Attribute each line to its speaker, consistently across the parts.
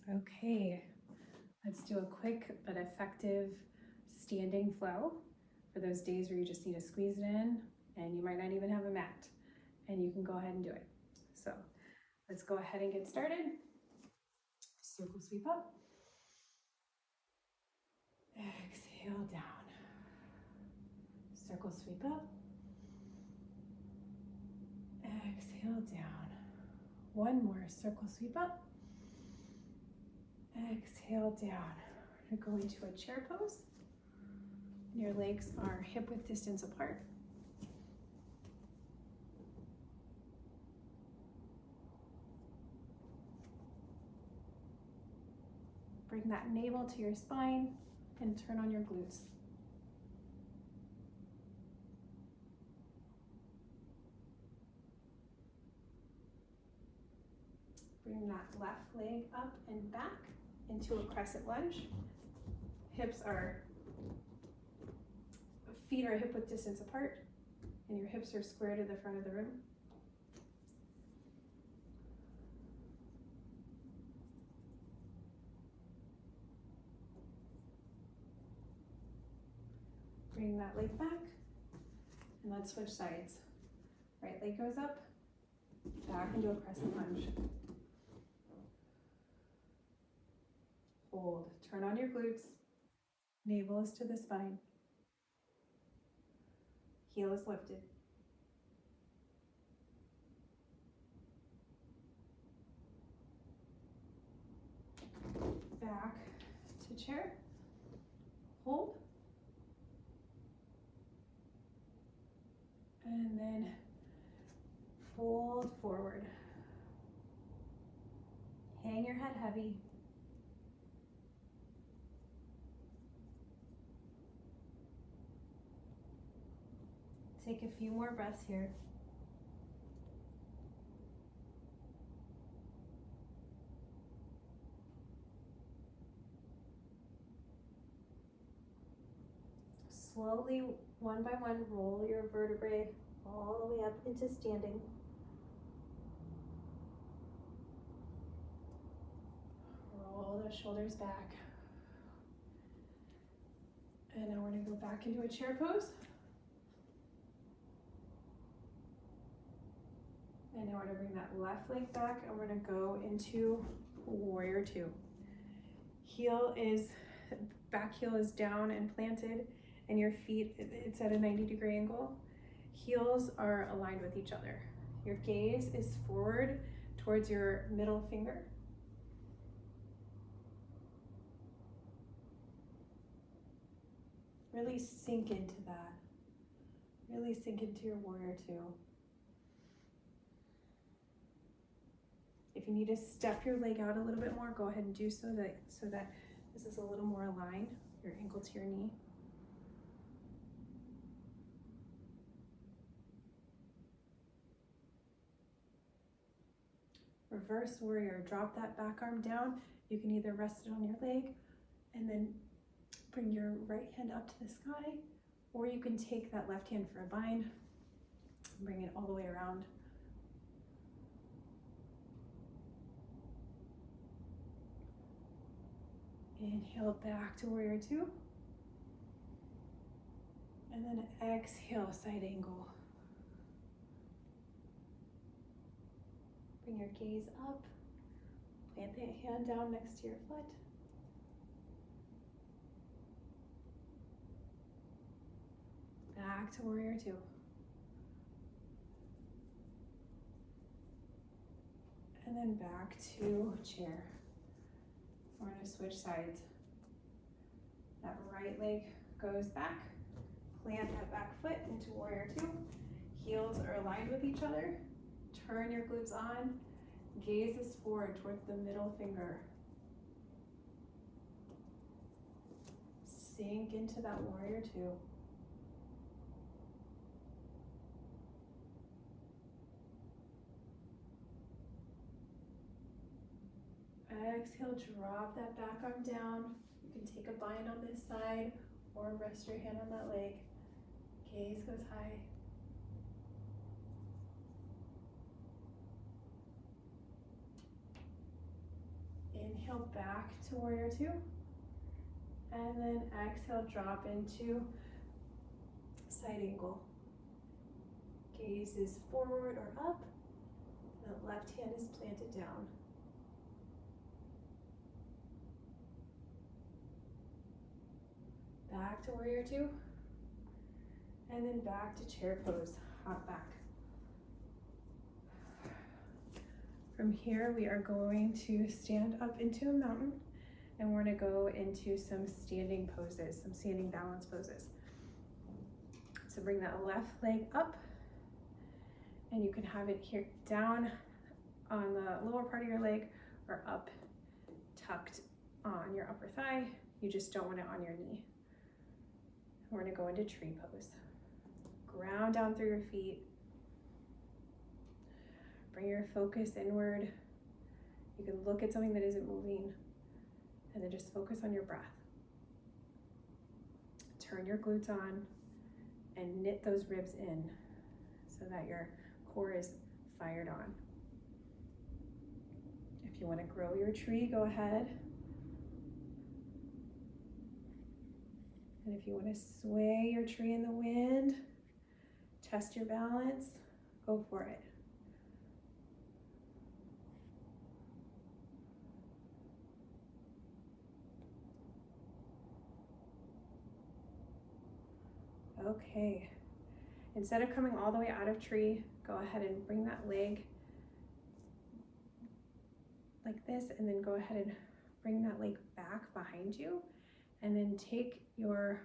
Speaker 1: Okay, let's do a quick but effective standing flow for those days where you just need to squeeze it in and you might not even have a mat, and you can go ahead and do it. So let's go ahead and get started. Circle sweep up. Exhale down. Circle sweep up. Exhale down. One more circle sweep up. Exhale down. We're going to go into a chair pose. Your legs are hip width distance apart. Bring that navel to your spine and turn on your glutes. Bring that left leg up and back into a crescent lunge. Feet are hip width distance apart, and your hips are square to the front of the room. Bring that leg back, and let's switch sides. Right leg goes up, back into a crescent lunge. Hold, turn on your glutes, navel is to the spine, heel is lifted. Back to chair, hold, and then fold forward. Hang your head heavy. Take a few more breaths here. Slowly, one by one, roll your vertebrae all the way up into standing. Roll the shoulders back. And now we're going to go back into a chair pose. And now we're going to bring that left leg back and we're going to go into warrior two. Back heel is down and planted, and your feet, it's at a 90-degree angle. Heels are aligned with each other. Your gaze is forward towards your middle finger. Really sink into that. Really sink into your warrior two. If you need to step your leg out a little bit more, go ahead and do so that this is a little more aligned, your ankle to your knee. Reverse warrior, drop that back arm down. You can either rest it on your leg and then bring your right hand up to the sky, or you can take that left hand for a bind and bring it all the way around. Inhale back to warrior two. And then exhale, side angle. Bring your gaze up. Plant that hand down next to your foot. Back to warrior two. And then back to chair. We're going to switch sides. That right leg goes back. Plant that back foot into warrior two. Heels are aligned with each other. Turn your glutes on. Gaze is forward towards the middle finger. Sink into that warrior two. Exhale, drop that back arm down. You can take a bind on this side or rest your hand on that leg. Gaze goes high. Inhale back to warrior two. And then exhale, drop into side angle. Gaze is forward or up. The left hand is planted down. Back to warrior two. And then back to chair pose, hop back. From here, we are going to stand up into a mountain, and we're gonna go into some standing poses, some standing balance poses. So bring that left leg up, and you can have it here down on the lower part of your leg or up tucked on your upper thigh. You just don't want it on your knee. We're gonna go into tree pose. Ground down through your feet. Bring your focus inward. You can look at something that isn't moving, and then just focus on your breath. Turn your glutes on and knit those ribs in so that your core is fired on. If you want to grow your tree, go ahead. And if you want to sway your tree in the wind, test your balance, go for it. Okay, instead of coming all the way out of tree, go ahead and bring that leg like this, and then go ahead and bring that leg back behind you, and then take your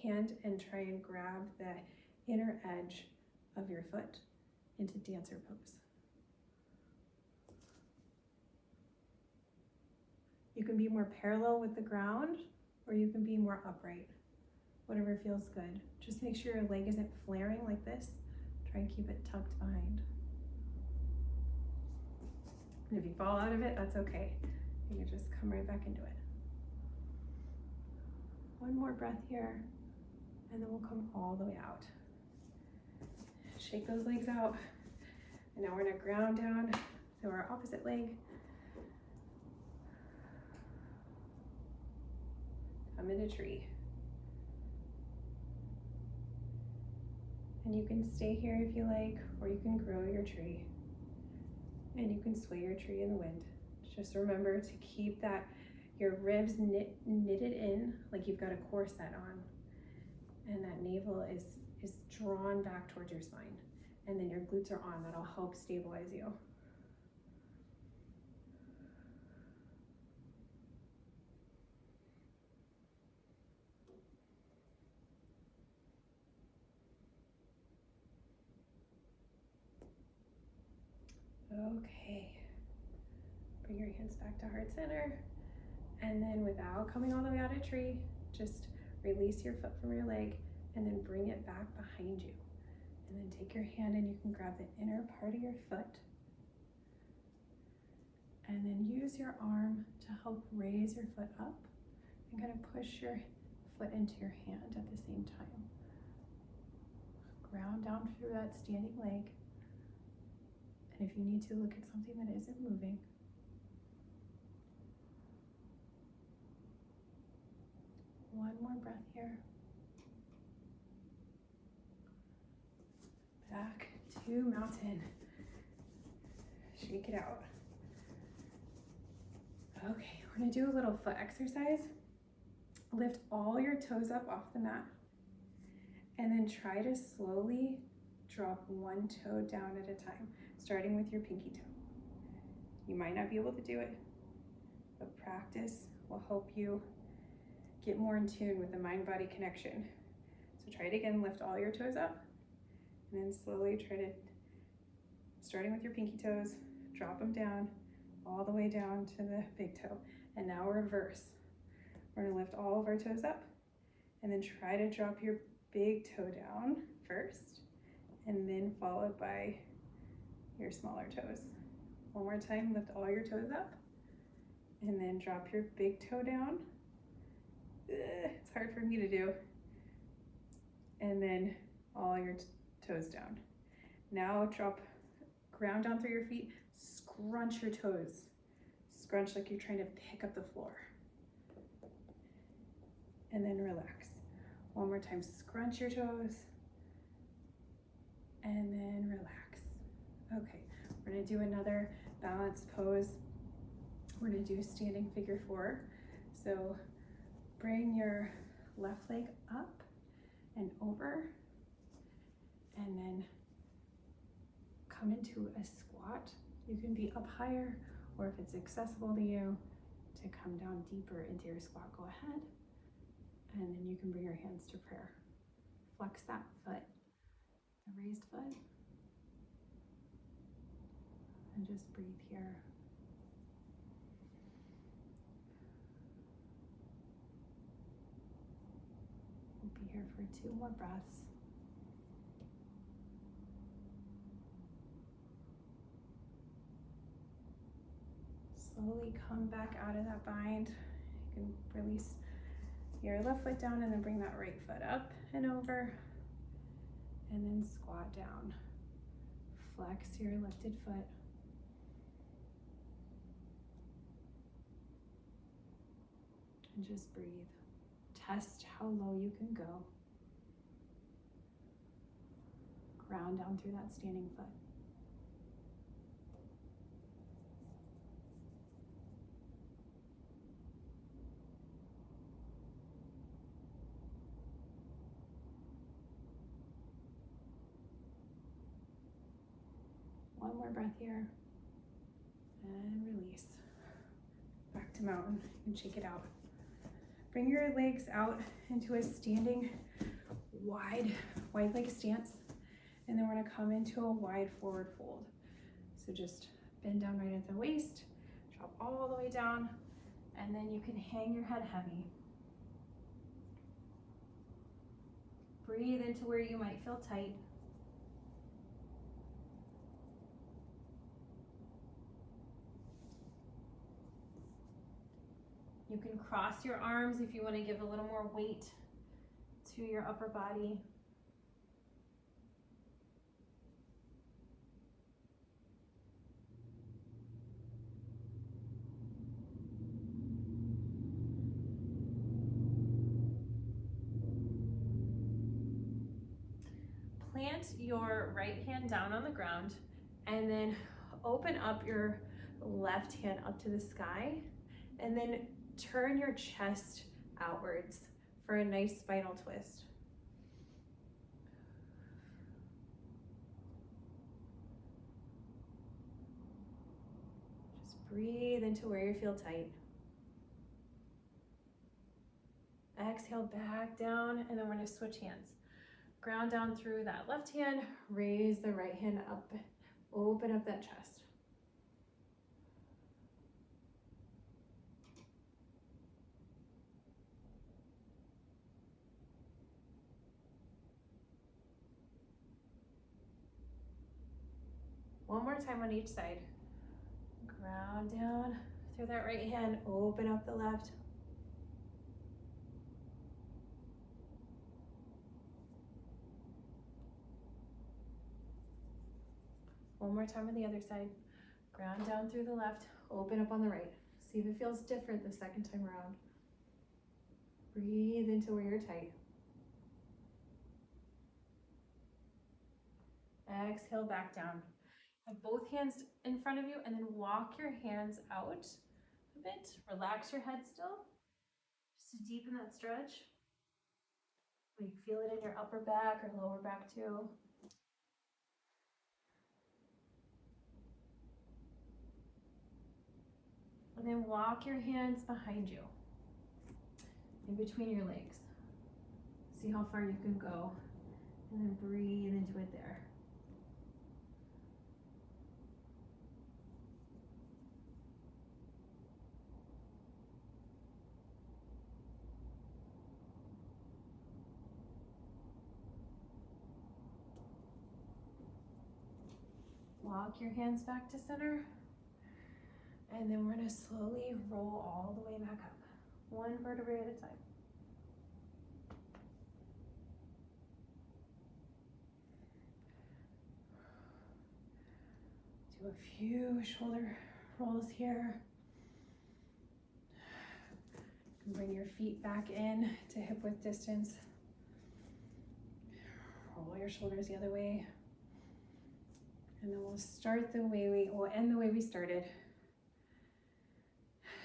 Speaker 1: hand and try and grab the inner edge of your foot into dancer pose. You can be more parallel with the ground, or you can be more upright. Whatever feels good. Just make sure your leg isn't flaring like this. Try and keep it tucked behind. And if you fall out of it, that's okay. You can just come right back into it. One more breath here, and then we'll come all the way out. Shake those legs out. And now we're gonna ground down to our opposite leg. Come into tree. And you can stay here if you like, or you can grow your tree. And you can sway your tree in the wind. Just remember to keep that, your ribs knitted in, like you've got a corset on. And that navel is drawn back towards your spine. And then your glutes are on, that'll help stabilize you. Okay, bring your hands back to heart center, and then without coming all the way out of tree, just release your foot from your leg and then bring it back behind you. And then take your hand and you can grab the inner part of your foot, and then use your arm to help raise your foot up and kind of push your foot into your hand at the same time. Ground down through that standing leg. And if you need to, look at something that isn't moving. One more breath here. Back to mountain. Shake it out. Okay, we're gonna do a little foot exercise. Lift all your toes up off the mat, and then try to slowly drop one toe down at a time, starting with your pinky toe. You might not be able to do it, but practice will help you get more in tune with the mind-body connection. So try it again, lift all your toes up, and then slowly try to, starting with your pinky toes, drop them down, all the way down to the big toe. And now reverse. We're gonna lift all of our toes up, and then try to drop your big toe down first, and then followed by your smaller toes. One more time, lift all your toes up, and then drop your big toe down. It's hard for me to do. And then all your toes down. Now drop, ground down through your feet, scrunch your toes. scrunch like you're trying to pick up the floor. And then relax. One more time, scrunch your toes. And then relax. Okay, we're gonna do another balanced pose. We're gonna do standing figure four. So bring your left leg up and over, and then come into a squat. You can be up higher, or if it's accessible to you, to come down deeper into your squat, go ahead. And then you can bring your hands to prayer. Flex that foot, the raised foot. And just breathe here. We'll be here for 2 more breaths. Slowly come back out of that bind. You can release your left foot down and then bring that right foot up and over. And then squat down. Flex your lifted foot. And just breathe. Test how low you can go. Ground down through that standing foot. One more breath here. And release. Back to mountain. You can shake it out. Bring your legs out into a standing wide leg stance. And then we're gonna come into a wide forward fold. So just bend down right at the waist, drop all the way down, and then you can hang your head heavy. Breathe into where you might feel tight. You can cross your arms if you want to give a little more weight to your upper body. Plant your right hand down on the ground and then open up your left hand up to the sky, and then turn your chest outwards for a nice spinal twist. Just breathe into where you feel tight. Exhale back down, and then we're going to switch hands. Ground down through that left hand, raise the right hand up, open up that chest. One more time on each side. Ground down through that right hand, open up the left. One more time on the other side. Ground down through the left, open up on the right. See if it feels different the second time around. Breathe into where you're tight. Exhale back down. Have both hands in front of you, and then walk your hands out a bit. Relax your head still, just to deepen that stretch. You feel it in your upper back or lower back too. And then walk your hands behind you, in between your legs. See how far you can go, and then breathe into it there. Walk your hands back to center. And then we're going to slowly roll all the way back up, one vertebrae at a time. Do a few shoulder rolls here. And bring your feet back in to hip width distance. Roll your shoulders the other way. And then we'll end the way we started.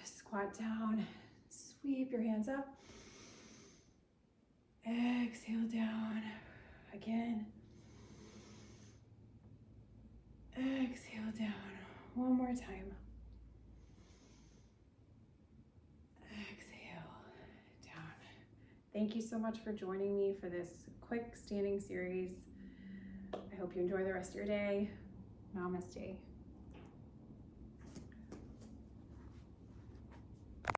Speaker 1: Squat down, sweep your hands up. Exhale down. Again. Exhale down. One more time. Exhale down. Thank you so much for joining me for this quick standing series. I hope you enjoy the rest of your day. Namaste.